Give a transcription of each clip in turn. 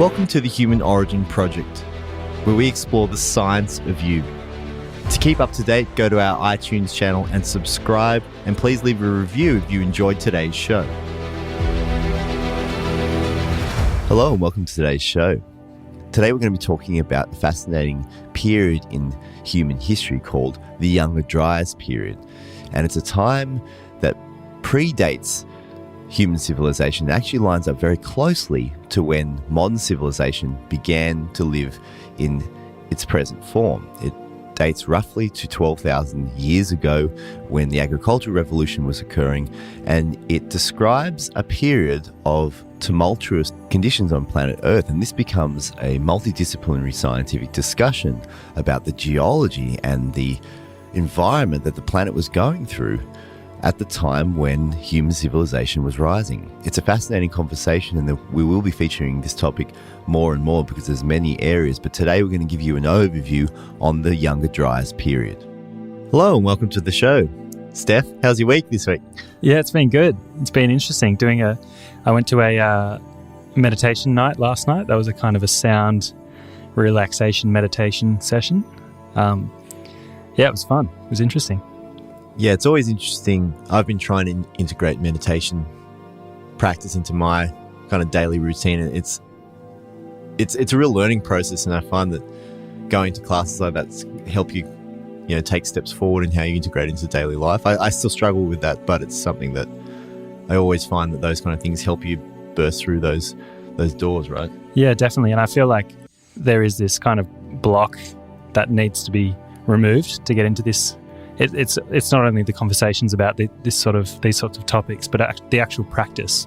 Welcome to the Human Origin Project, where we explore the science of you. To keep up to date, go to our iTunes channel and subscribe, and please leave a review if you enjoyed today's show. Hello and welcome to today's show. Today we're going to be talking about a fascinating period in human history called the Younger Dryas period. And it's a time that predates human civilization. It actually lines up very closely to when modern civilization began to live in its present form. It dates roughly to 12,000 years ago when the agricultural revolution was occurring, and it describes a period of tumultuous conditions on planet Earth. And this becomes a multidisciplinary scientific discussion about the geology and the environment that the planet was going through at the time when human civilization was rising. It's a fascinating conversation, and we will be featuring this topic more and more because there's many areas, but today we're going to give you an overview on the Younger Dryas period. Hello and welcome to the show. Steph, how's your week this week? Yeah, it's been good. It's been interesting. I went to a meditation night last night. That was a kind of a sound relaxation meditation session. Yeah, it was fun. It was interesting. Yeah, it's always interesting. I've been trying to integrate meditation practice into my kind of daily routine. And it's a real learning process, and I find that going to classes like that help you, take steps forward in how you integrate into daily life. I still struggle with that, but it's something that I always find that those kind of things help you burst through those doors, right? Yeah, definitely. And I feel like there is this kind of block that needs to be removed to get into this. It's not only the conversations about these sorts of topics, but the actual practice.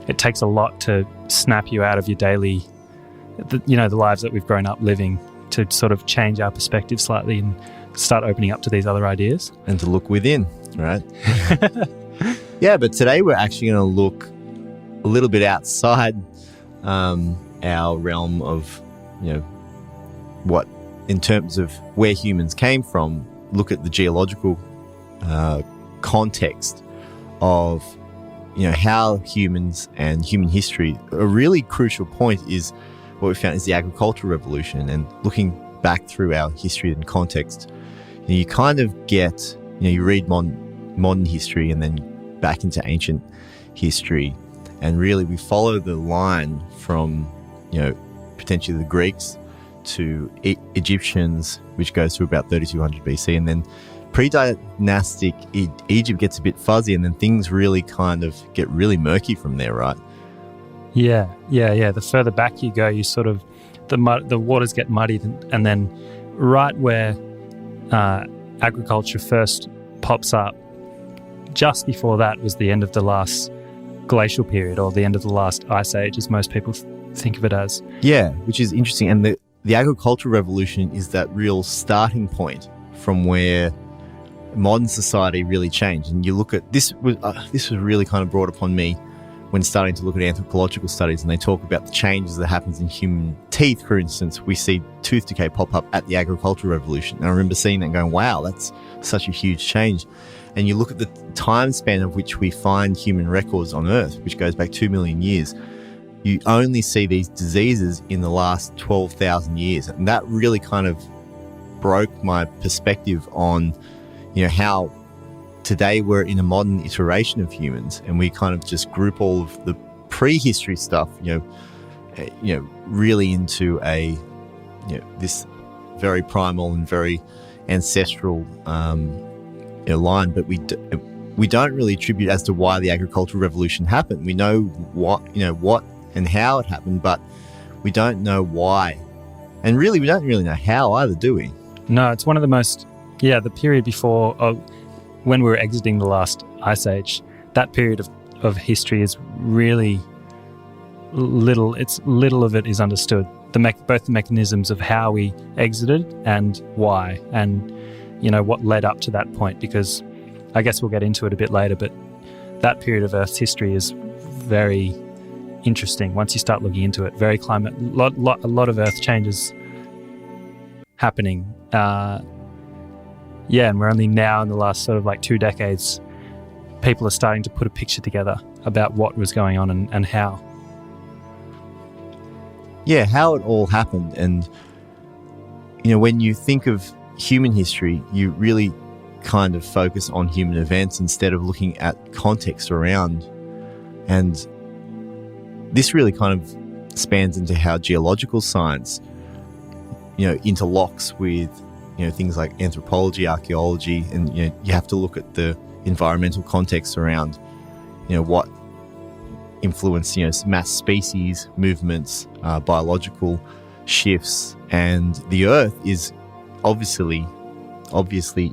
It takes a lot to snap you out of your daily, the lives that we've grown up living, to sort of change our perspective slightly and start opening up to these other ideas. And to look within, right? Yeah, but today we're actually going to look a little bit outside our realm of, what, in terms of where humans came from, look at the geological context of, how humans and human history. A really crucial point is what we found is the agricultural revolution. And looking back through our history and context, you kind of get, you read modern history and then back into ancient history. And really we follow the line from, potentially the Greeks to Egyptians, which goes through about 3200 BC, and then pre-dynastic Egypt gets a bit fuzzy, and then things really kind of get really murky from there, right? Yeah. The further back you go, you sort of the waters get muddied, and then right where agriculture first pops up, just before that was the end of the last glacial period, or the end of the last ice age, as most people think of it as. Yeah, which is interesting, and the agricultural revolution is that real starting point from where modern society really changed. And you look at this was really kind of brought upon me when starting to look at anthropological studies, and they talk about the changes that happens in human teeth. For instance, we see tooth decay pop up at the agricultural revolution. And I remember seeing that and going, wow, that's such a huge change. And you look at the time span of which we find human records on Earth, which goes back 2 million years. You only see these diseases in the last 12,000 years. And that really kind of broke my perspective on, how today we're in a modern iteration of humans, and we kind of just group all of the prehistory stuff, really into a, this very primal and very ancestral line. But we don't really attribute as to why the agricultural revolution happened. We know what and how it happened, but we don't know why. And really, we don't really know how either, do we? No, it's one of the most, the period before, when we were exiting the last ice age, that period of history is really little of it is understood. Both the mechanisms of how we exited and why, and, what led up to that point, because I guess we'll get into it a bit later, but that period of Earth's history is very interesting once you start looking into it. Very a lot of Earth changes happening. And we're only now in the last sort of like 2 decades, people are starting to put a picture together about what was going on and how. Yeah, how it all happened. And, when you think of human history, you really kind of focus on human events instead of looking at context around. And this really kind of spans into how geological science, interlocks with, things like anthropology, archaeology, and, you have to look at the environmental context around, what influence, mass species movements, biological shifts, and the Earth is obviously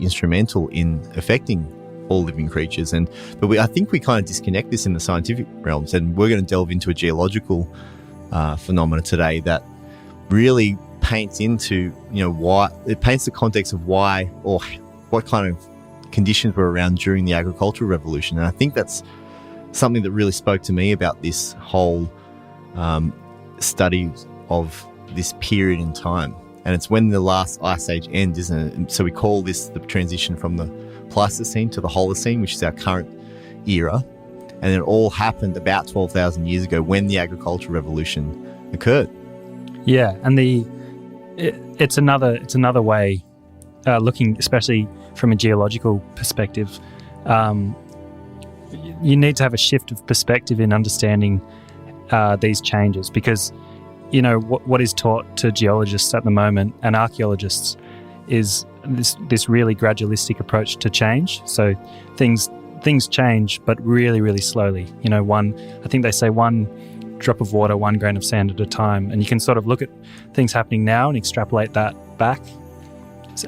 instrumental in affecting all living creatures. But I think we kind of disconnect this in the scientific realms, and we're going to delve into a geological phenomena today that really paints into why it paints the context of why or what kind of conditions were around during the agricultural revolution. And I think that's something that really spoke to me about this whole study of this period in time. And it's when the last ice age ends, isn't it? And so we call this the transition from the Pleistocene to the Holocene, which is our current era. And it all happened about 12,000 years ago when the agricultural revolution occurred. Yeah, and it's another way, looking especially from a geological perspective. You need to have a shift of perspective in understanding these changes, because what is taught to geologists at the moment and archaeologists is this really gradualistic approach to change. So things change, but really, really slowly. I think they say one drop of water, 1 grain of sand at a time, and you can sort of look at things happening now and extrapolate that back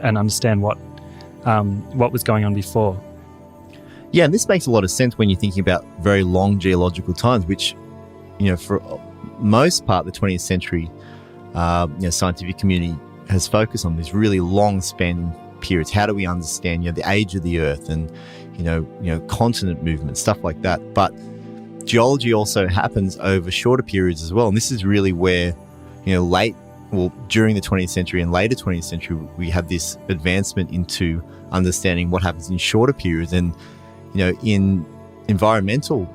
and understand what was going on before. Yeah, and this makes a lot of sense when you're thinking about very long geological times, which, for most part, the 20th century, scientific community has focused on these really long-spanning periods. How do we understand, the age of the Earth and, continent movement, stuff like that? But geology also happens over shorter periods as well, and this is really where, during the 20th century and later 20th century, we have this advancement into understanding what happens in shorter periods and, in environmental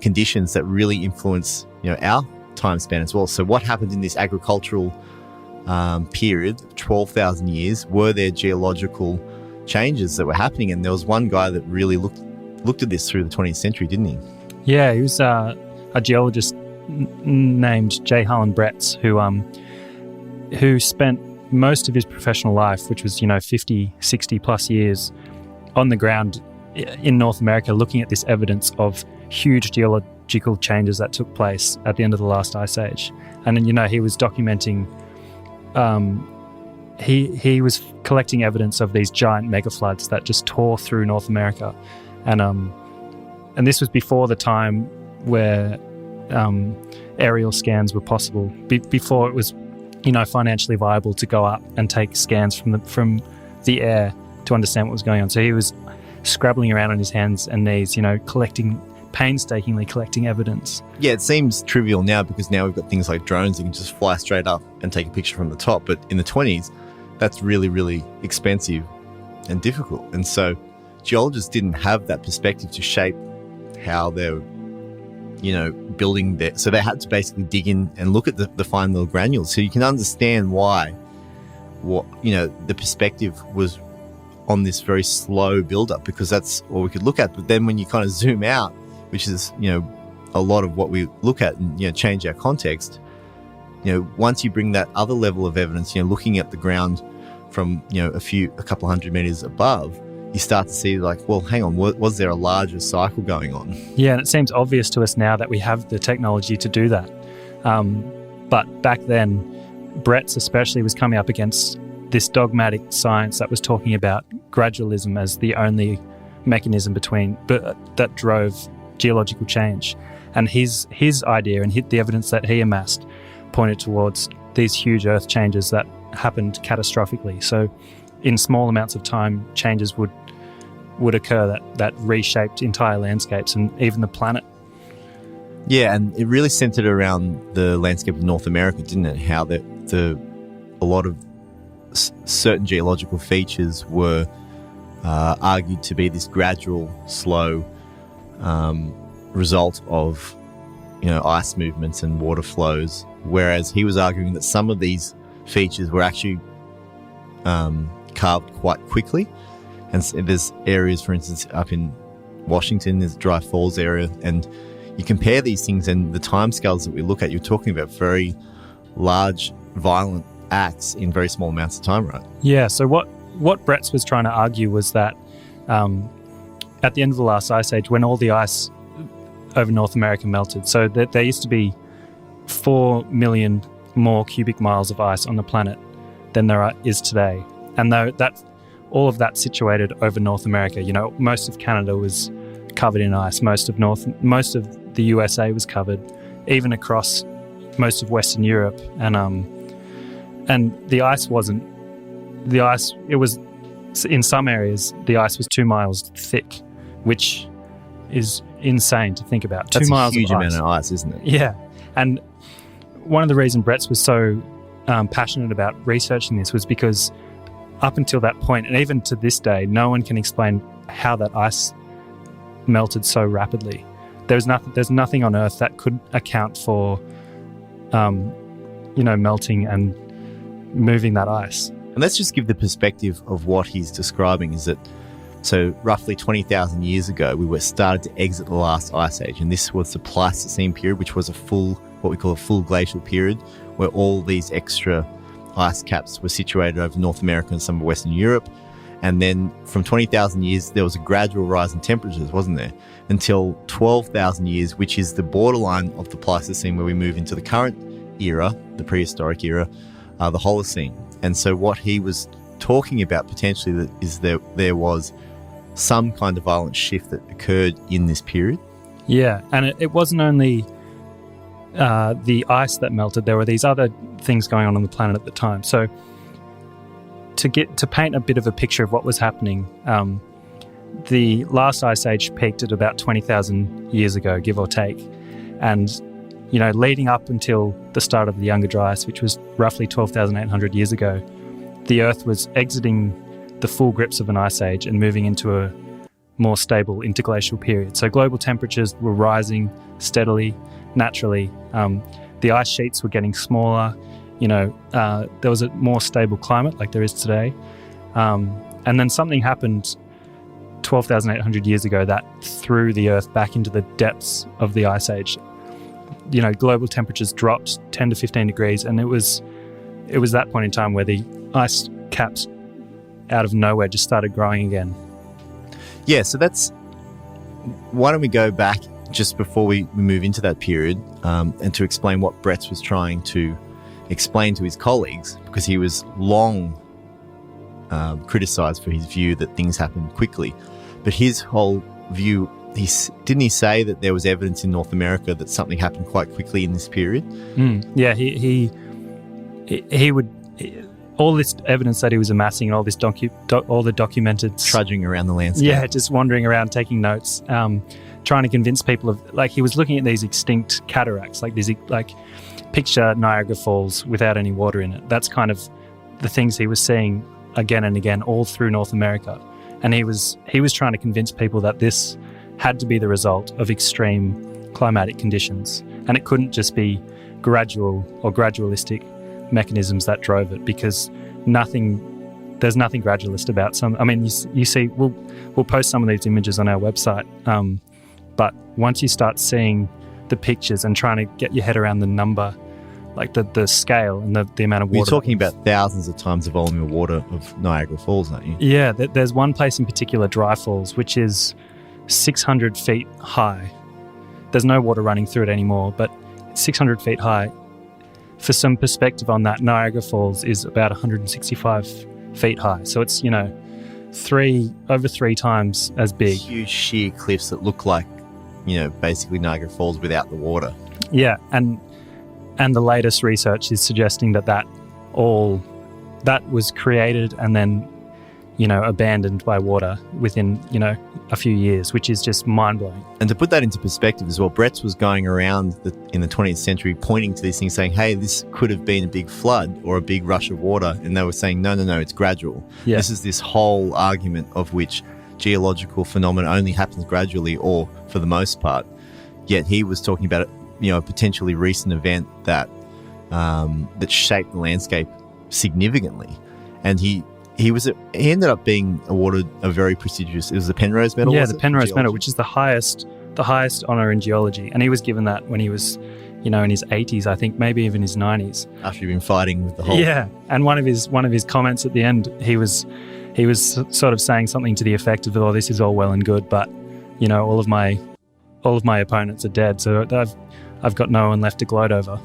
conditions that really influence, our time span as well. So what happened in this agricultural period, 12,000 years, were there geological changes that were happening? And there was one guy that really looked at this through the 20th century, didn't he? Yeah, he was a geologist named Harlen Bretz, who spent most of his professional life, which was 50, 60 plus years, on the ground in North America, looking at this evidence of huge geological changes that took place at the end of the last ice age. And then, he was documenting, he was collecting evidence of these giant mega floods that just tore through North America. And this was before the time where aerial scans were possible, before it was, financially viable to go up and take scans from the air to understand what was going on. So he was scrabbling around on his hands and knees, painstakingly collecting evidence. Yeah, it seems trivial now because now we've got things like drones that can just fly straight up and take a picture from the top. But in the 20s, that's really, really expensive and difficult. And so geologists didn't have that perspective to shape how they're, building their... So they had to basically dig in and look at the fine little granules. So you can understand why, the perspective was on this very slow build-up, because that's all we could look at. But then when you kind of zoom out, which is, a lot of what we look at and, change our context, once you bring that other level of evidence, looking at the ground from, a couple hundred meters above, you start to see like, well, hang on, was there a larger cycle going on? Yeah, and it seems obvious to us now that we have the technology to do that. But back then, Bretz especially was coming up against this dogmatic science that was talking about gradualism as the only mechanism that drove geological change. And his idea and the evidence that he amassed pointed towards these huge earth changes that happened catastrophically. So in small amounts of time, changes would occur that reshaped entire landscapes and even the planet. Yeah, and it really centered around the landscape of North America, didn't it? How a lot of certain geological features were argued to be this gradual, slow result of, ice movements and water flows whereas he was arguing that some of these features were actually carved quite quickly. And there's areas, for instance, up in Washington, there's Dry Falls area, and you compare these things and the timescales that we look at, you're talking about very large, violent acts in very small amounts of time, right? Yeah, so what Bretz was trying to argue was that at the end of the last ice age, when all the ice over North America melted, so that there used to be 4 million more cubic miles of ice on the planet than there is today. And though that all of that situated over North America, most of Canada was covered in ice, most of the USA was covered, even across most of Western Europe, and the ice wasn't. It was, in some areas, the ice was 2 miles thick, which is insane to think about. That's 2 miles a huge of amount of ice, isn't it? Yeah, and one of the reasons Bretz was so passionate about researching this was because up until that point, and even to this day, no one can explain how that ice melted so rapidly. There's nothing on Earth that could account for, melting and moving that ice. And let's just give the perspective of what he's describing is that, so roughly 20,000 years ago, we were started to exit the last ice age. And this was the Pleistocene period, which was what we call a full glacial period, where all these extra ice caps were situated over North America and some of Western Europe. And then from 20,000 years, there was a gradual rise in temperatures, wasn't there? Until 12,000 years, which is the borderline of the Pleistocene, where we move into the current era, the prehistoric era, the Holocene. And so what he was talking about potentially is there was some kind of violent shift that occurred in this period. Yeah, and it wasn't only the ice that melted. There were these other things going on the planet at the time. So to paint a bit of a picture of what was happening, the last ice age peaked at about 20,000 years ago, give or take. And, leading up until the start of the Younger Dryas, which was roughly 12,800 years ago, the Earth was exiting the full grips of an ice age and moving into a more stable interglacial period. So global temperatures were rising steadily, naturally. The ice sheets were getting smaller. There was a more stable climate like there is today. And then something happened 12,800 years ago that threw the Earth back into the depths of the ice age. Global temperatures dropped 10 to 15 degrees, and it was that point in time where the ice caps out of nowhere just started growing again. Yeah, so why don't we go back just before we move into that period and to explain what Bretz was trying to explain to his colleagues, because he was long criticised for his view that things happen quickly. But his whole view, didn't he say that there was evidence in North America that something happened quite quickly in this period? Yeah, he would, all this evidence that he was amassing and all this all the documented trudging around the landscape. Yeah, just wandering around taking notes, trying to convince people of, he was looking at these extinct cataracts, picture Niagara Falls without any water in it. That's kind of the things he was seeing again and again all through North America. And he was trying to convince people that this had to be the result of extreme climatic conditions. And it couldn't just be gradual or gradualistic mechanisms that drove it, because there's nothing gradualist about some. I mean, you see, we'll post some of these images on our website. But once you start seeing the pictures and trying to get your head around the number, the scale and the amount of water. You're talking about thousands of times the volume of water of Niagara Falls, aren't you? Yeah, there's one place in particular, Dry Falls, which is 600 feet high. There's no water running through it anymore, but it's 600 feet high. For some perspective on that, Niagara Falls is about 165 feet high. So it's, over three times as big. Huge sheer cliffs that look like, basically Niagara Falls without the water. Yeah, and the latest research is suggesting that was created and then, abandoned by water within, a few years, which is just mind-blowing. And to put that into perspective as well, Bretz was going around in the 20th century pointing to these things saying, hey, this could have been a big flood or a big rush of water. And they were saying, no, it's gradual. Yeah. This is this whole argument of which geological phenomena only happens gradually or for the most part. Yet he was talking about a potentially recent event that that shaped the landscape significantly. And he ended up being awarded a very prestigious, it was the Penrose Medal. Yeah, the Penrose Medal, which is the highest honor in geology. And he was given that when he was, in his 80s, I think, maybe even his 90s. After he'd been fighting with the whole... Yeah, and one of his comments at the end, he was sort of saying something to the effect of, "Oh, this is all well and good, but all of my opponents are dead, so I've got no one left to gloat over."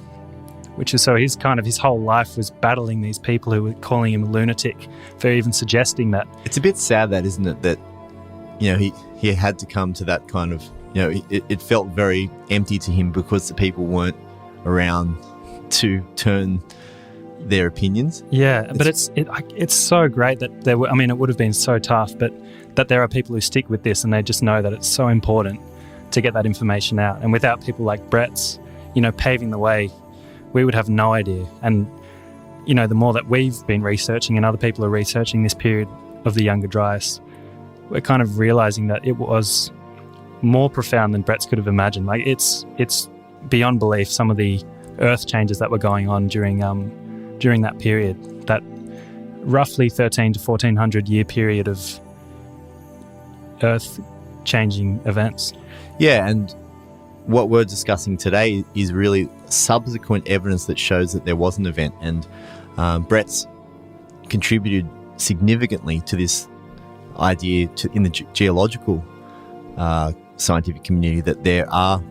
Which is, so his whole life was battling these people who were calling him a lunatic for even suggesting that. It's a bit sad, that, isn't it, that he had to come to that kind of, it felt very empty to him because the people weren't around to turn their opinions. Yeah, but it's so great that there were, it would have been so tough, but that there are people who stick with this and they just know that it's so important to get that information out. And without people like Bretz, paving the way, we would have no idea. And, the more that we've been researching and other people are researching this period of the Younger Dryas, we're kind of realizing that it was more profound than Bretz could have imagined. Like, it's beyond belief, some of the earth changes that were going on during that period, that roughly 13 to 1400 year period of earth changing events. Yeah, and what we're discussing today is really subsequent evidence that shows that there was an event, and Bretz contributed significantly to this idea in the geological scientific community that there are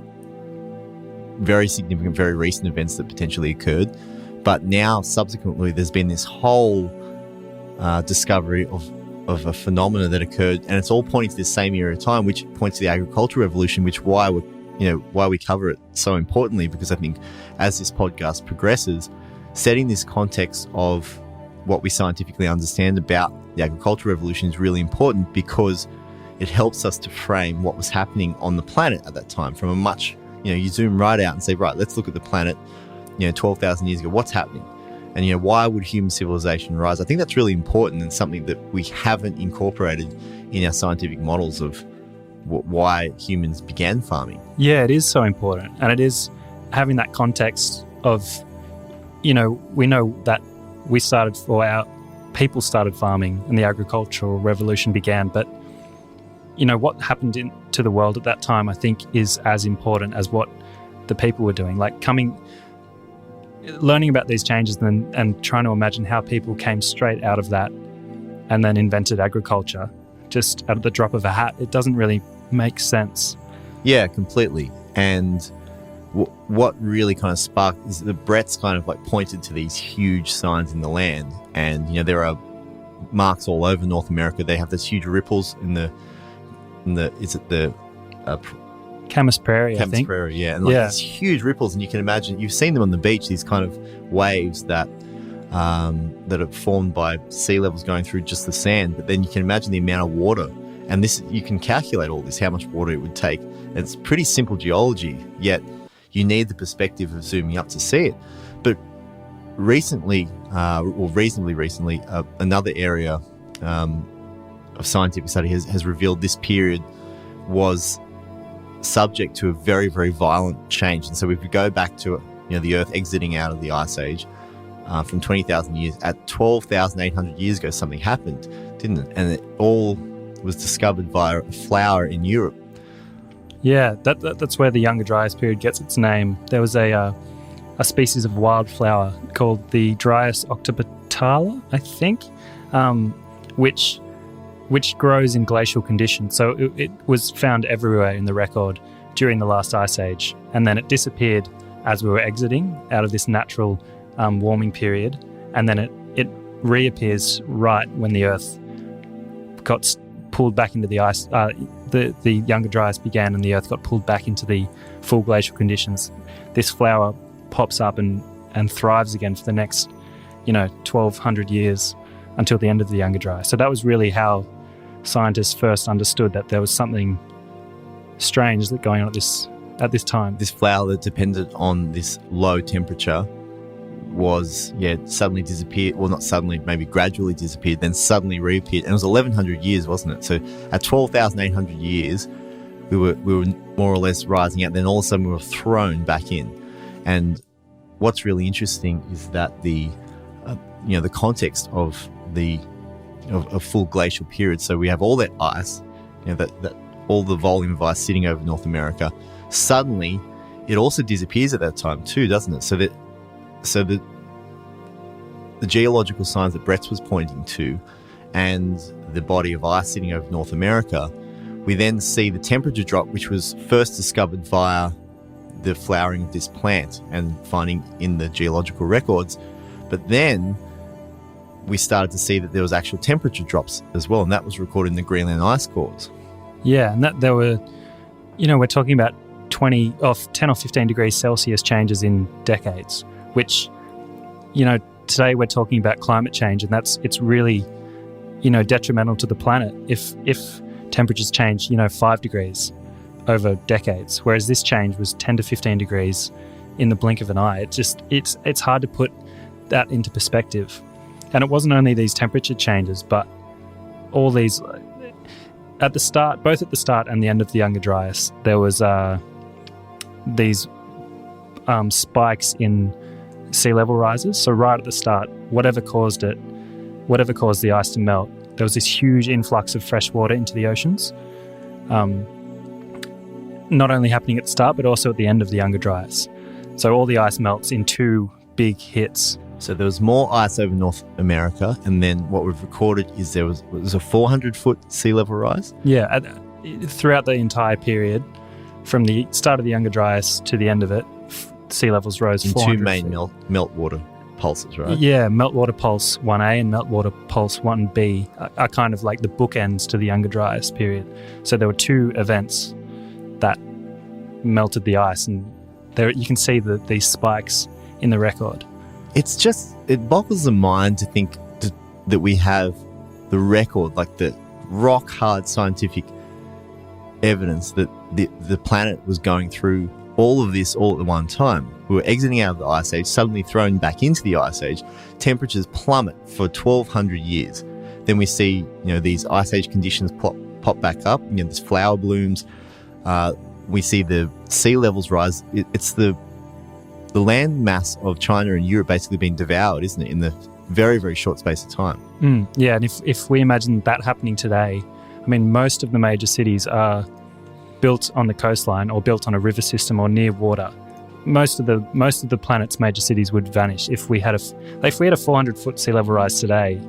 very significant, very recent events that potentially occurred. But now, subsequently, there's been this whole discovery of a phenomena that occurred, and it's all pointing to this same era of time, which points to the agricultural revolution, which why we cover it so importantly, because I think as this podcast progresses, setting this context of what we scientifically understand about the agricultural revolution is really important, because it helps us to frame what was happening on the planet at that time from a much, you zoom right out and say, right, let's look at the planet, 12,000 years ago, what's happening? And, why would human civilization rise? I think that's really important and something that we haven't incorporated in our scientific models of why humans began farming. Yeah, it is so important. And it is having that context of, we know that people started farming and the agricultural revolution began, but what happened to the world at that time, I think, is as important as what the people were doing. Like learning about these changes and trying to imagine how people came straight out of that and then invented agriculture just at the drop of a hat. It doesn't really make sense. Yeah, completely. And what really kind of sparked is the Bretz kind of pointed to these huge signs in the land, and there are marks all over North America. They have these huge ripples in the is it the Camas Prairie, I think. Prairie, yeah. And these huge ripples, and you can imagine, you've seen them on the beach, these kind of waves that are formed by sea levels going through just the sand, but then you can imagine the amount of water, and you can calculate all this, how much water it would take. And it's pretty simple geology, yet you need the perspective of zooming up to see it. But reasonably recently, another area of scientific study has revealed this period was subject to a very, very violent change. And so if we go back to the Earth exiting out of the Ice Age from 20,000 years, at 12,800 years ago, something happened, didn't it? And it all was discovered via a flower in Europe. Yeah, that's where the Younger Dryas period gets its name. There was a species of wildflower called the Dryas octopetala, I think, which grows in glacial conditions. So it was found everywhere in the record during the last ice age, and then it disappeared as we were exiting out of this natural warming period, and then it reappears right when the Earth got pulled back into the ice. The Younger Dryas began, and the Earth got pulled back into the full glacial conditions. This flower pops up and thrives again for the next 1,200 years until the end of the Younger Dryas. So that was really how scientists first understood that there was something strange that going on at this time. This flower that depended on this low temperature was suddenly disappeared. Well, not suddenly, maybe gradually disappeared, then suddenly reappeared. And it was 1,100 years, wasn't it? So at 12,800 years, we were more or less rising out. Then all of a sudden we were thrown back in. And what's really interesting is that the context of a full glacial period. So we have all that ice, that all the volume of ice sitting over North America. Suddenly, it also disappears at that time too, doesn't it? So the geological signs that Bretz was pointing to, and the body of ice sitting over North America, we then see the temperature drop, which was first discovered via the flowering of this plant and finding in the geological records. But then we started to see that there was actual temperature drops as well, and that was recorded in the Greenland ice cores. Yeah, and that there were, we're talking about 10 or 15 degrees Celsius changes in decades, which, today we're talking about climate change, and it's really, detrimental to the planet if temperatures change, 5 degrees over decades, whereas this change was 10 to 15 degrees in the blink of an eye. It's hard to put that into perspective. And it wasn't only these temperature changes, but all these both at the start and the end of the Younger Dryas, there was these spikes in sea level rises. So right at the start, whatever caused the ice to melt, there was this huge influx of fresh water into the oceans. Not only happening at the start, but also at the end of the Younger Dryas. So all the ice melts in two big hits. So there was more ice over North America, and then what we've recorded is there was a 400-foot sea level rise? Yeah, throughout the entire period, from the start of the Younger Dryas to the end of it, sea levels rose 400 two main feet. meltwater pulses, right? Yeah, meltwater pulse 1A and meltwater pulse 1B are kind of like the bookends to the Younger Dryas period. So there were two events that melted the ice, and there you can see these spikes in the record. It boggles the mind to think that we have the record, like the rock hard scientific evidence that the planet was going through all of this all at one time. We were exiting out of the Ice Age, suddenly thrown back into the Ice Age. Temperatures plummet for 1,200 years. Then we see, these Ice Age conditions pop back up. There's flower blooms. We see the sea levels rise. It's the land mass of China and Europe basically being devoured, isn't it, in the very, very short space of time? Yeah, and if we imagine that happening today, most of the major cities are built on the coastline or built on a river system or near water. Most of the planet's major cities would vanish if we had a 400-foot sea level rise today.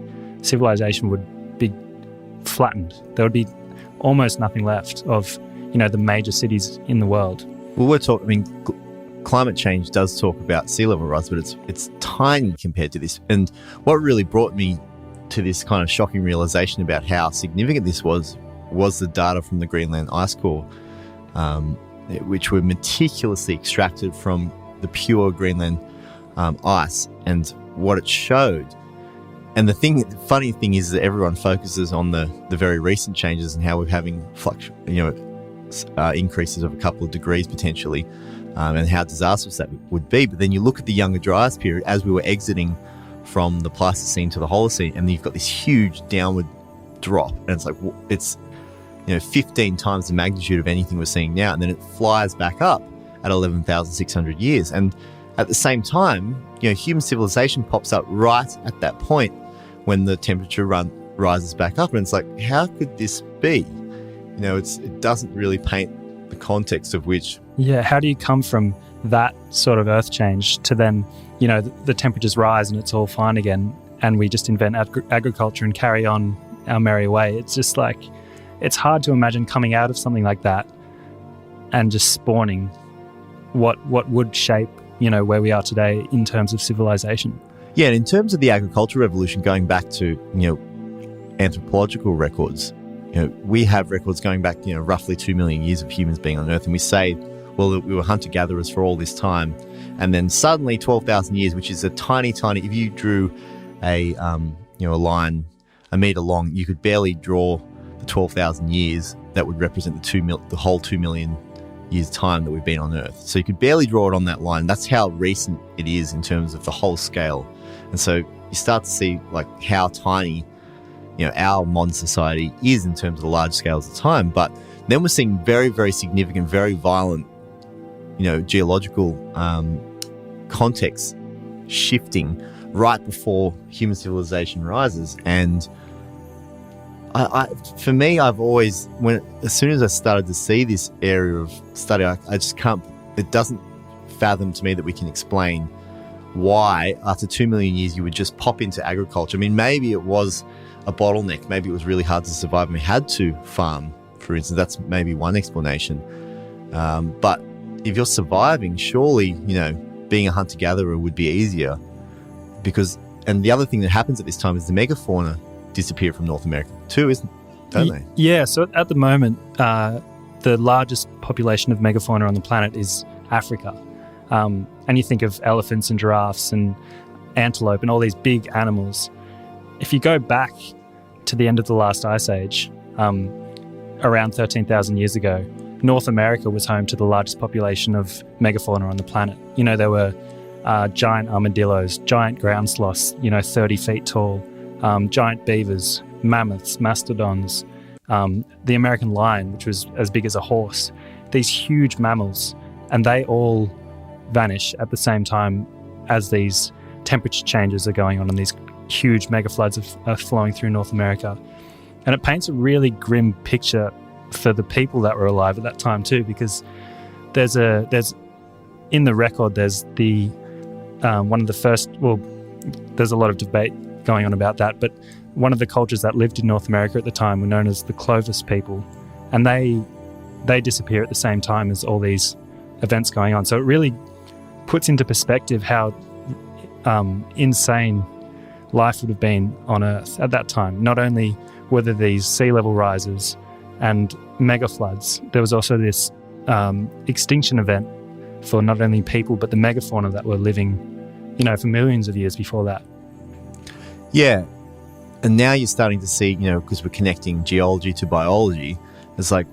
Civilization would be flattened. There would be almost nothing left of the major cities in the world. Well, we're talking. Climate change does talk about sea level rise, but it's tiny compared to this. And what really brought me to this kind of shocking realization about how significant this was the data from the Greenland ice core, which were meticulously extracted from the pure Greenland ice, and what it showed. And the funny thing is that everyone focuses on the very recent changes and how we're having increases of a couple of degrees potentially, and how disastrous that would be. But then you look at the Younger Dryas period as we were exiting from the Pleistocene to the Holocene, and you've got this huge downward drop, and it's like it's 15 times the magnitude of anything we're seeing now, and then it flies back up at 11,600 years. And at the same time, human civilization pops up right at that point when the temperature rises back up, and it's like, how could this be? It doesn't really paint the context of which. Yeah, how do you come from that sort of earth change to then, the temperatures rise and it's all fine again, and we just invent agriculture and carry on our merry way? It's just like, it's hard to imagine coming out of something like that and just spawning what would shape, where we are today in terms of civilization. Yeah, and in terms of the agricultural revolution, going back to, anthropological records, we have records going back, roughly 2 million years of humans being on Earth, and we say, well, we were hunter-gatherers for all this time, and then suddenly 12,000 years, which is a tiny, if you drew a line a meter long, you could barely draw the 12,000 years that would represent the whole 2 million years time that we've been on Earth. So you could barely draw it on that line. That's how recent it is in terms of the whole scale. And so you start to see like how tiny our modern society is in terms of the large scales of time. But then we're seeing very, very significant, very violent, geological context shifting right before human civilization rises. And for me, I've always, as soon as I started to see this area of study, I just can't, it doesn't fathom to me that we can explain why after 2 million years you would just pop into agriculture. I mean, maybe it was a bottleneck. Maybe it was really hard to survive and we had to farm, for instance. That's maybe one explanation. But if you're surviving, surely, being a hunter-gatherer would be easier and the other thing that happens at this time is the megafauna disappear from North America too, don't they? Yeah, so at the moment, the largest population of megafauna on the planet is Africa. And you think of elephants and giraffes and antelope and all these big animals. If you go back to the end of the last ice age, around 13,000 years ago, North America was home to the largest population of megafauna on the planet. There were giant armadillos, giant ground sloths, 30 feet tall, giant beavers, mammoths, mastodons, the American lion, which was as big as a horse, these huge mammals, and they all vanish at the same time as these temperature changes are going on and these huge mega floods are flowing through North America. And it paints a really grim picture for the people that were alive at that time too, because there's in the record, there's the one of the first, there's a lot of debate going on about that, but one of the cultures that lived in North America at the time were known as the Clovis people, and they disappear at the same time as all these events going on. So it really puts into perspective how insane life would have been on Earth at that time. Not only were there these sea level rises and mega floods, there was also this extinction event for not only people but the megafauna that were living, for millions of years before that. Yeah, and now you're starting to see, because we're connecting geology to biology, it's like,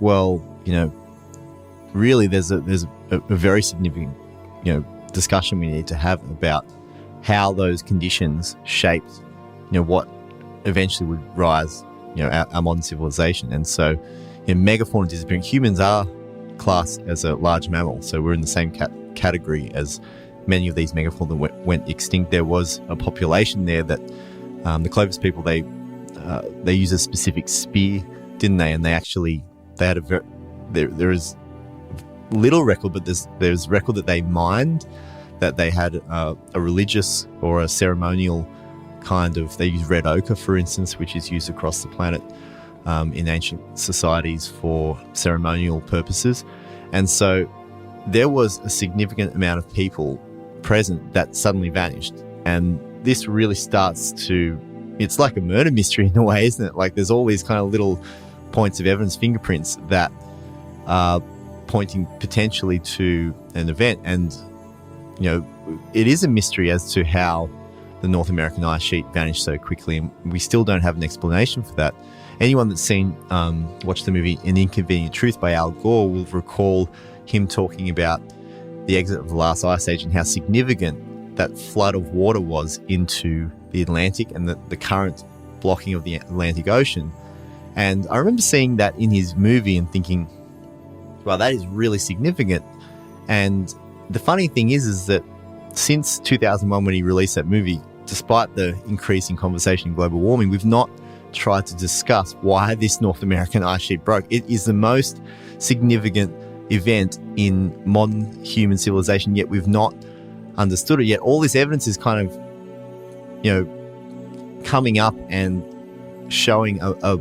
really there's a very significant, discussion we need to have about how those conditions shaped, what eventually would rise, our modern civilization. And so, megafauna disappearing. Humans are classed as a large mammal, so we're in the same category as many of these megafauna that went extinct. There was a population there that the Clovis people, they used a specific spear, didn't they? And they had a there is little record, but there's record that they mined, that they had a religious or a ceremonial kind of, they use red ochre, for instance, which is used across the planet in ancient societies for ceremonial purposes. And so there was a significant amount of people present that suddenly vanished. And this really starts to, it's like a murder mystery in a way, isn't it? Like there's all these kind of little points of evidence, fingerprints that are pointing potentially to an event. And, it is a mystery as to how the North American ice sheet vanished so quickly. And we still don't have an explanation for that. Anyone that's watched the movie An Inconvenient Truth by Al Gore will recall him talking about the exit of the last ice age and how significant that flood of water was into the Atlantic and the current blocking of the Atlantic Ocean. And I remember seeing that in his movie and thinking, well, that is really significant. And the funny thing is that since 2001, when he released that movie, despite the increasing conversation in global warming, we've not tried to discuss why this North American ice sheet broke. It is the most significant event in modern human civilization, yet we've not understood it. Yet all this evidence is kind of, coming up and showing a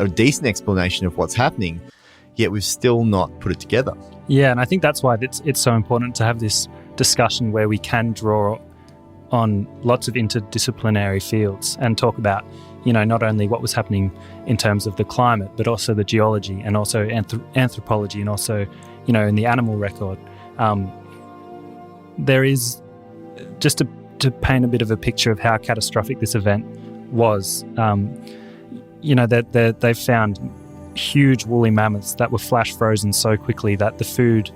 decent explanation of what's happening, yet we've still not put it together. Yeah, and I think that's why it's so important to have this discussion where we can draw on lots of interdisciplinary fields and talk about, not only what was happening in terms of the climate, but also the geology and also anthropology and also, in the animal record. There is, just to paint a bit of a picture of how catastrophic this event was, that they've found huge woolly mammoths that were flash frozen so quickly that the food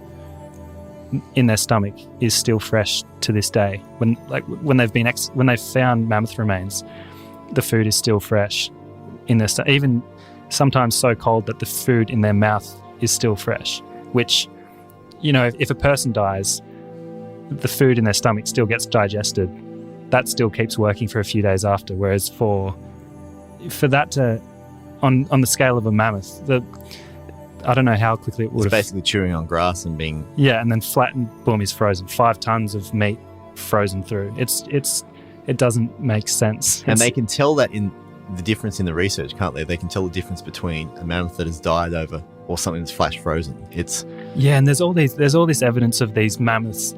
in their stomach is still fresh to this day. When they've found mammoth remains, the food is still fresh in their stomach, even sometimes so cold that the food in their mouth is still fresh. Which, if a person dies, the food in their stomach still gets digested. That still keeps working for a few days after. Whereas for that to, on the scale of a mammoth, I don't know how quickly it would It's have. basically chewing on grass and being... Yeah, and then flattened, boom, is frozen. 5 tons of meat frozen through. It doesn't make sense. And they can tell that in the difference in the research, can't they? They can tell the difference between a mammoth that has died over or something that's flash frozen. It's... Yeah, and there's all this evidence of these mammoths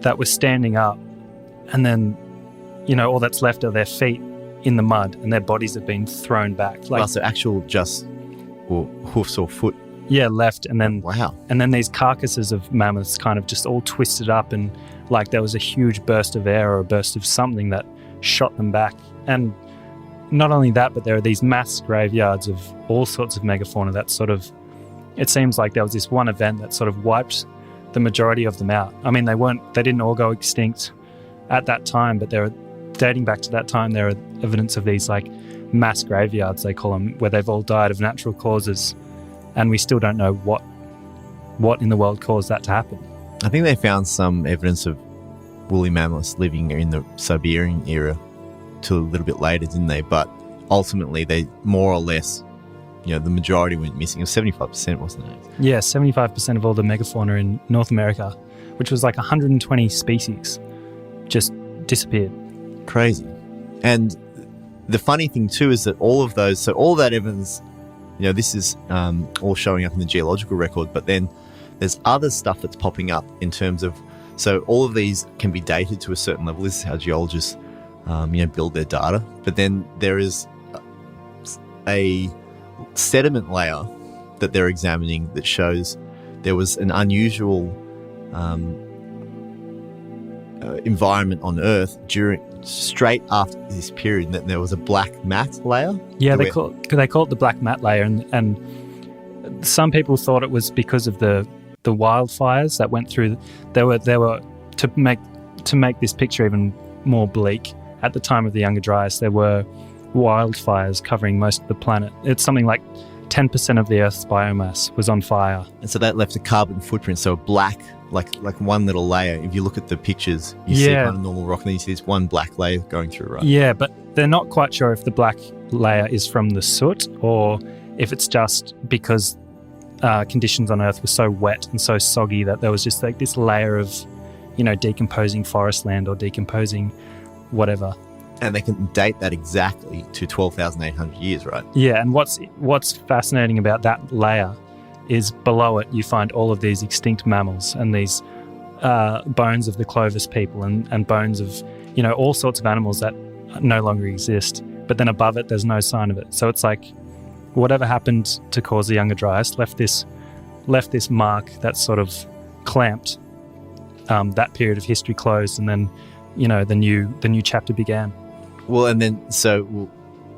that were standing up, and then, all that's left are their feet in the mud, and their bodies have been thrown back. so actual just or hoofs or foot. Yeah, left, and then Wow. and then these carcasses of mammoths kind of just all twisted up, and like there was a huge burst of air or a burst of something that shot them back. And not only that, but there are these mass graveyards of all sorts of megafauna that sort of, it seems like there was this one event that sort of wiped the majority of them out. I mean, they didn't all go extinct at that time, but dating back to that time, there are evidence of these like mass graveyards, they call them, where they've all died of natural causes. And we still don't know what in the world caused that to happen. I think they found some evidence of woolly mammoths living in the Siberian era till a little bit later, didn't they? But ultimately, they more or less, the majority went missing. It was 75%, wasn't it? Yeah, 75% of all the megafauna in North America, which was like 120 species, just disappeared. Crazy. And the funny thing too is that all that evidence, this is all showing up in the geological record, but then there's other stuff that's popping up in terms of, so all of these can be dated to a certain level. This is how geologists, build their data. But then there is a sediment layer that they're examining that shows there was an unusual environment on Earth straight after this period, that there was a black mat layer. Yeah, they call it the black mat layer, and some people thought it was because of the wildfires that went through. There were to make this picture even more bleak. At the time of the Younger Dryas, there were wildfires covering most of the planet. It's something like 10% of the Earth's biomass was on fire. And so that left a carbon footprint, so a black, like one little layer. If you look at the pictures, you see kind of normal rock, and then you see this one black layer going through, right? Yeah, but they're not quite sure if the black layer is from the soot or if it's just because conditions on Earth were so wet and so soggy that there was just like this layer of, decomposing forest land or decomposing whatever. And they can date that exactly to 12,800 years, right? Yeah, and what's fascinating about that layer is below it you find all of these extinct mammals and these bones of the Clovis people and bones of, all sorts of animals that no longer exist. But then above it, there's no sign of it. So it's like whatever happened to cause the Younger Dryas left this mark that sort of clamped that period of history closed, and then, the new chapter began. Well, and then, the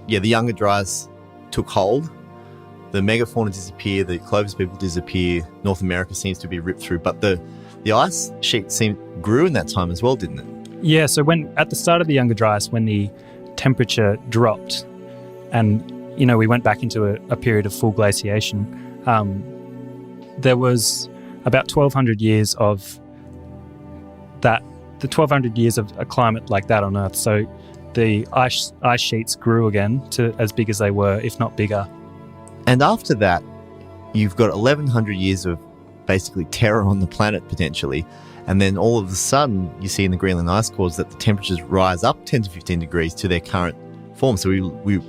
Younger Dryas took hold. The Megafauna disappear, the Clovis people disappear, North America seems to be ripped through, but the ice sheet grew in that time as well, didn't it? Yeah, so at the start of the Younger Dryas, when the temperature dropped and, we went back into a period of full glaciation, there was about 1,200 years of that, the 1,200 years of a climate like that on Earth. So the ice sheets grew again to as big as they were, if not bigger. And after that, you've got 1,100 years of basically terror on the planet potentially. And then all of a sudden, you see in the Greenland ice cores that the temperatures rise up 10 to 15 degrees to their current form. So we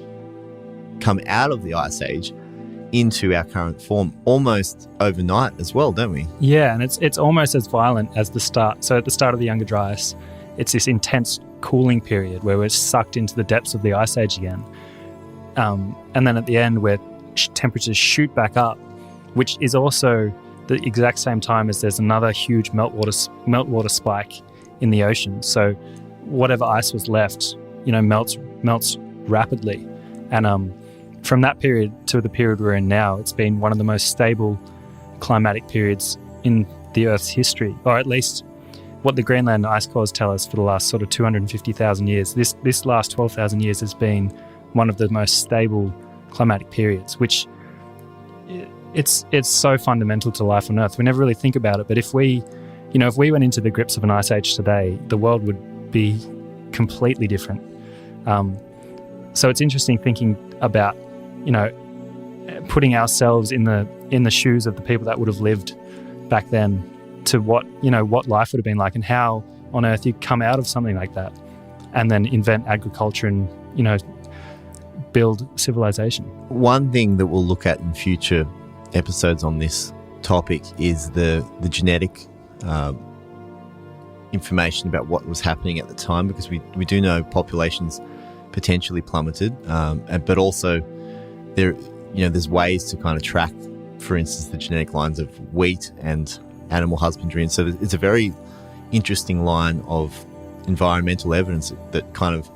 come out of the Ice Age into our current form almost overnight as well, don't we? Yeah, and it's almost as violent as the start. So at the start of the Younger Dryas, it's this intense cooling period where we're sucked into the depths of the Ice Age again. And then at the end, where temperatures shoot back up, which is also the exact same time as there's another huge meltwater spike in the ocean. So whatever ice was left, melts rapidly. And from that period to the period we're in now, it's been one of the most stable climatic periods in the Earth's history, or at least what the Greenland ice cores tell us for the last sort of 250,000 years. This last 12,000 years has been one of the most stable climatic periods, which it's so fundamental to life on Earth. We never really think about it, but if we if we went into the grips of an ice age today, the world would be completely different. So it's interesting thinking about, putting ourselves in the shoes of the people that would have lived back then, to what life would have been like, and how on earth you come out of something like that and then invent agriculture and build civilization. One thing that we'll look at in future episodes on this topic is the genetic information about what was happening at the time, because we do know populations potentially plummeted, but also there's ways to kind of track, for instance, the genetic lines of wheat and animal husbandry. And so it's a very interesting line of environmental evidence that kind of,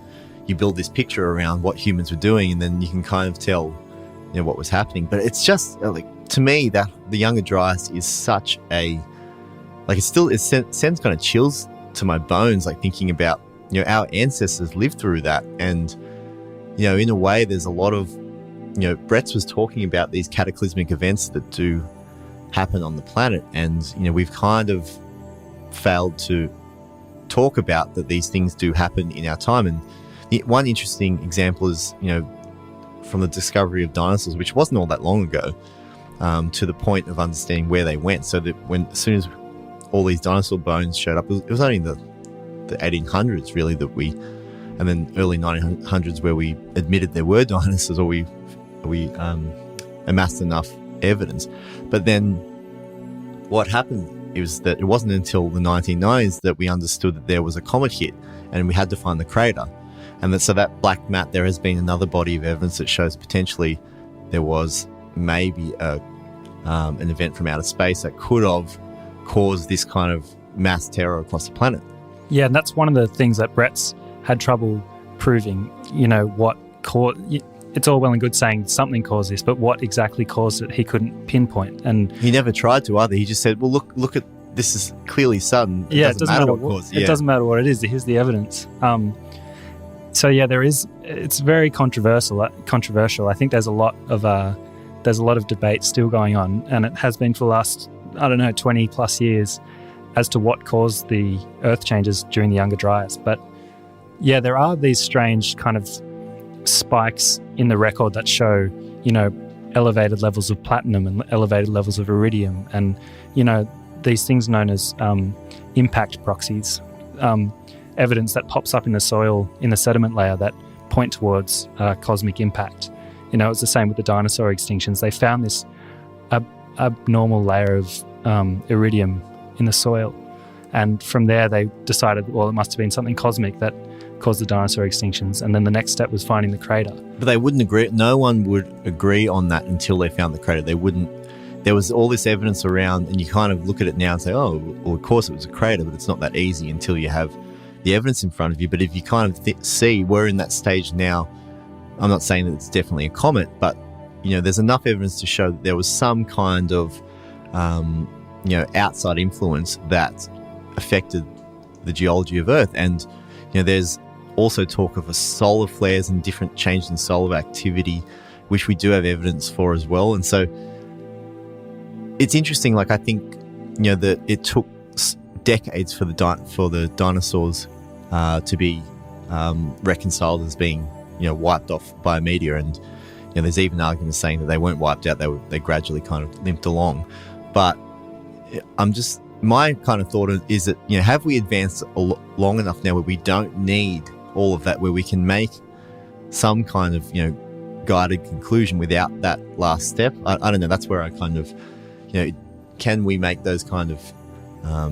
you build this picture around what humans were doing, and then you can kind of tell what was happening. But it's just to me that the Younger Dryas is such a, it sends kind of chills to my bones, thinking about our ancestors lived through that. And in a way there's a lot of Bretz was talking about these cataclysmic events that do happen on the planet, and we've kind of failed to talk about that these things do happen in our time. And one interesting example is from the discovery of dinosaurs, which wasn't all that long ago, to the point of understanding where they went. So that as soon as all these dinosaur bones showed up, it was only in the 1800s really and then early 1900s where we admitted there were dinosaurs, or we amassed enough evidence. But then what happened is that it wasn't until the 1990s that we understood that there was a comet hit, and we had to find the crater. And so that black mat, there has been another body of evidence that shows potentially there was maybe an event from outer space that could have caused this kind of mass terror across the planet. Yeah, and that's one of the things that Bretz had trouble proving, what caused. It's all well and good saying something caused this, but what exactly caused it, he couldn't pinpoint. And he never tried to either. He just said, well, look at this, is clearly sudden. It doesn't matter what caused it. It doesn't matter what it is. Here's the evidence. So yeah, it's very controversial. I think there's a lot of debate still going on, and it has been for the last, 20 plus years, as to what caused the earth changes during the Younger Dryas. But yeah, there are these strange kind of spikes in the record that show, elevated levels of platinum and elevated levels of iridium, and, these things known as impact proxies, evidence that pops up in the soil, in the sediment layer, that point towards cosmic impact. It's the same with the dinosaur extinctions. They found this abnormal layer of iridium in the soil, and from there they decided, well, it must have been something cosmic that caused the dinosaur extinctions. And then the next step was finding the crater. But they wouldn't agree. No one would agree on that until they found the crater. They wouldn't. There was all this evidence around, and you kind of look at it now and say, oh, well, of course it was a crater, but it's not that easy until you have the evidence in front of you. But if you kind of see, we're in that stage now. I'm not saying that it's definitely a comet, but there's enough evidence to show that there was some kind of outside influence that affected the geology of Earth. And there's also talk of solar flares and different changes in solar activity, which we do have evidence for as well. And so it's interesting. I think that it took decades for the dinosaurs to be reconciled as being wiped off by a meteor. And there's even arguments saying that they weren't wiped out; they gradually kind of limped along. But my kind of thought is that have we advanced long enough now where we don't need all of that, where we can make some kind of guided conclusion without that last step? I don't know. That's where I kind of can we make those kind of I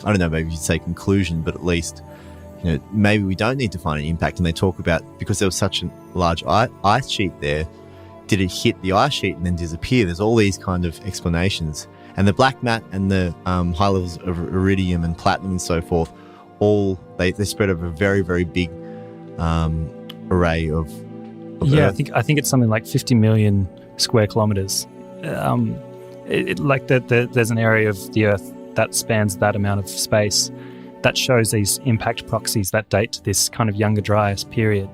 don't know, maybe you'd say conclusion, but at least maybe we don't need to find an impact. And they talk about, because there was such a large ice sheet there, did it hit the ice sheet and then disappear? There's all these kind of explanations. And the black mat and the high levels of iridium and platinum and so forth, they spread over a very, very big array of Earth. I think it's something like 50 million square kilometers. There's an area of the Earth that spans that amount of space that shows these impact proxies that date to this kind of Younger Dryas period.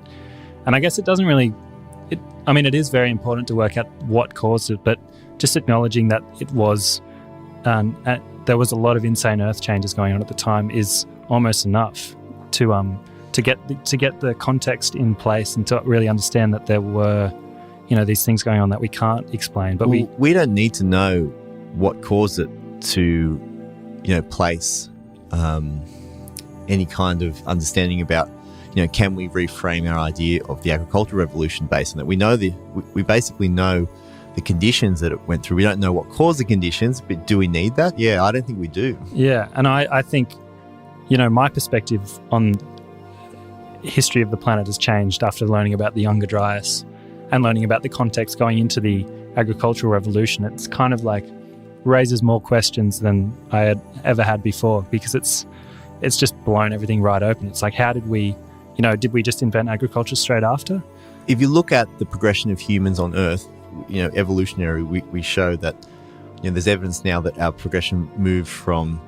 And I guess it doesn't really, it is very important to work out what caused it, but just acknowledging that it was there was a lot of insane earth changes going on at the time is almost enough to get the context in place and to really understand that there were, these things going on that we can't explain. But we don't need to know what caused it to, place any kind of understanding about, can we reframe our idea of the agricultural revolution based on that? We basically know the conditions that it went through. We don't know what caused the conditions, but do we need that? Yeah, I don't think we do. Yeah, and I think, my perspective on history of the planet has changed after learning about the Younger Dryas and learning about the context going into the agricultural revolution. It's kind of like raises more questions than I had ever had before, because it's just blown everything right open. It's like, how did we, did we just invent agriculture straight after? If you look at the progression of humans on Earth, evolutionary, we show that, there's evidence now that our progression moved from,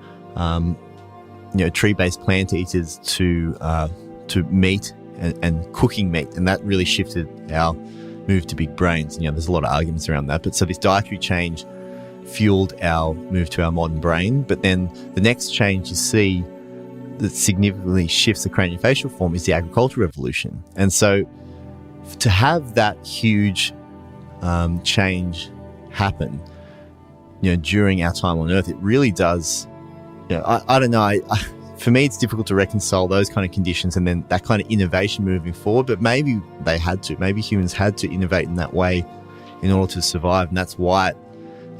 tree-based plant eaters to meat and cooking meat, and that really shifted our move to big brains. There's a lot of arguments around that, but so this dietary change fueled our move to our modern brain. But then the next change you see that significantly shifts the craniofacial form is the agricultural revolution. And so to have that huge change happen, during our time on Earth, it really does, I don't know, for me it's difficult to reconcile those kind of conditions and then that kind of innovation moving forward, but maybe maybe humans had to innovate in that way in order to survive, and that's why it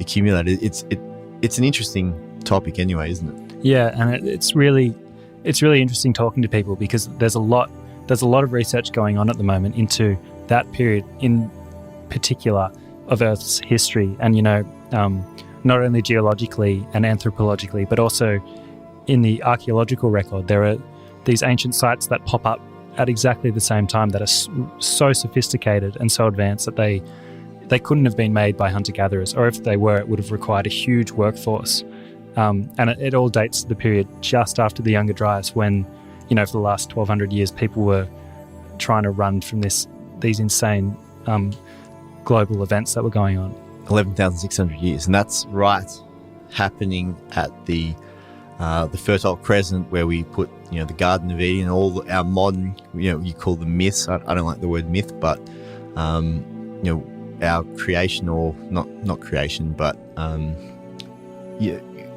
accumulated. It's an interesting topic anyway, isn't it? Yeah, and it's really interesting talking to people, because there's a lot of research going on at the moment into that period in particular of Earth's history, and not only geologically and anthropologically, but also in the archaeological record. There are these ancient sites that pop up at exactly the same time that are so sophisticated and so advanced that they couldn't have been made by hunter-gatherers, or if they were, it would have required a huge workforce. And it all dates to the period just after the Younger Dryas, when, for the last 1,200 years, people were trying to run from these insane global events that were going on. 11,600 years, and that's right happening at the Fertile Crescent, where we put, the Garden of Eden, all our modern, you call them myths. I don't like the word myth, but our creation, or not creation, but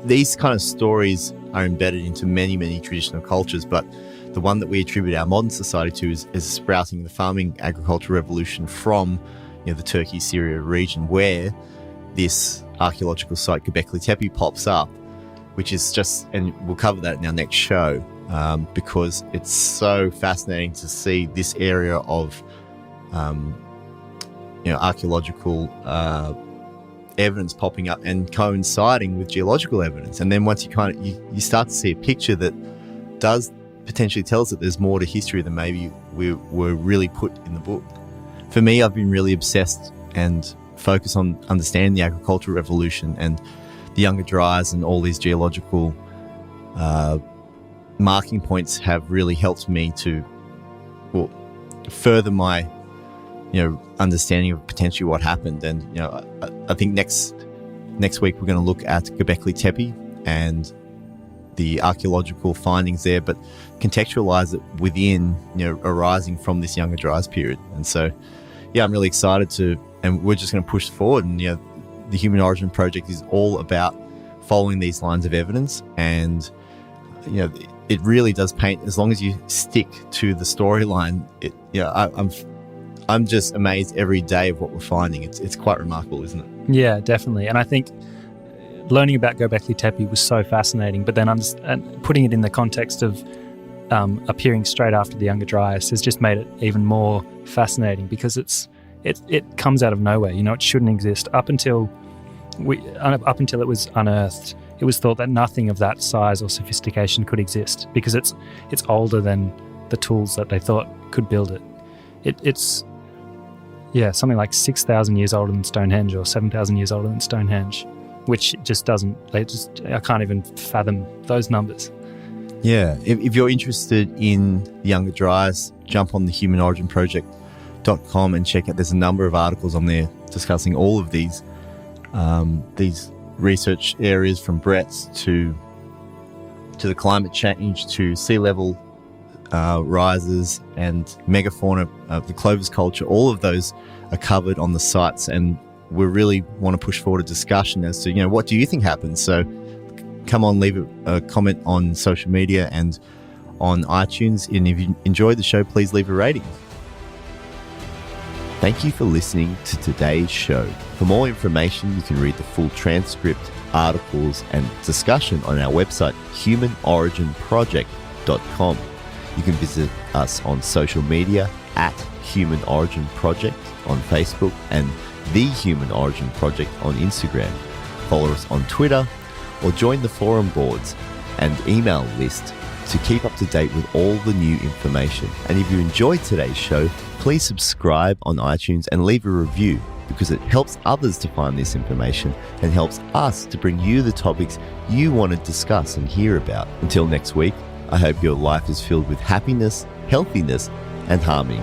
these kind of stories are embedded into many, many traditional cultures, but the one that we attribute our modern society to is sprouting the farming agricultural revolution from the Turkey, Syria region, where this archaeological site, Göbekli Tepe, pops up, which is just, and we'll cover that in our next show, because it's so fascinating to see this area of archaeological evidence popping up and coinciding with geological evidence. And then once you start to see a picture that does potentially tell us that there's more to history than maybe we were really put in the book. For me, I've been really obsessed and focused on understanding the agricultural revolution and the Younger Dryas, and all these geological marking points have really helped me to further my understanding of potentially what happened. And I think next week we're going to look at Göbekli Tepe and the archaeological findings there, but contextualize it within arising from this Younger Dryas period. And so I'm really excited to, and we're just going to push forward. And the Human Origin Project is all about following these lines of evidence, and it really does paint, as long as you stick to the storyline. I'm just amazed every day of what we're finding. It's quite remarkable, isn't it? Yeah, definitely. And I think learning about Göbekli Tepe was so fascinating, but then and putting it in the context of appearing straight after the Younger Dryas has just made it even more fascinating, because it comes out of nowhere. It shouldn't exist. Up until it was unearthed, it was thought that nothing of that size or sophistication could exist, because it's older than the tools that they thought could build it. It's something like 6,000 years older than Stonehenge, or 7,000 years older than Stonehenge, which just doesn't. I can't even fathom those numbers. Yeah, if you're interested in the Younger Dryas, jump on the HumanOriginProject.com and check out. There's a number of articles on there discussing all of these research areas from Bretz to the climate change, to sea level rises and megafauna, the Clovis culture. All of those are covered on the sites, and we really want to push forward a discussion as to, what do you think happens? So come on, leave a comment on social media and on iTunes. And if you enjoyed the show, please leave a rating. Thank you for listening to today's show. For more information, you can read the full transcript, articles, and discussion on our website, humanoriginproject.com. You can visit us on social media at Human Origin Project on Facebook and The Human Origin Project on Instagram. Follow us on Twitter or join the forum boards and email list to keep up to date with all the new information. And if you enjoyed today's show, please subscribe on iTunes and leave a review, because it helps others to find this information and helps us to bring you the topics you want to discuss and hear about. Until next week, I hope your life is filled with happiness, healthiness, and harmony.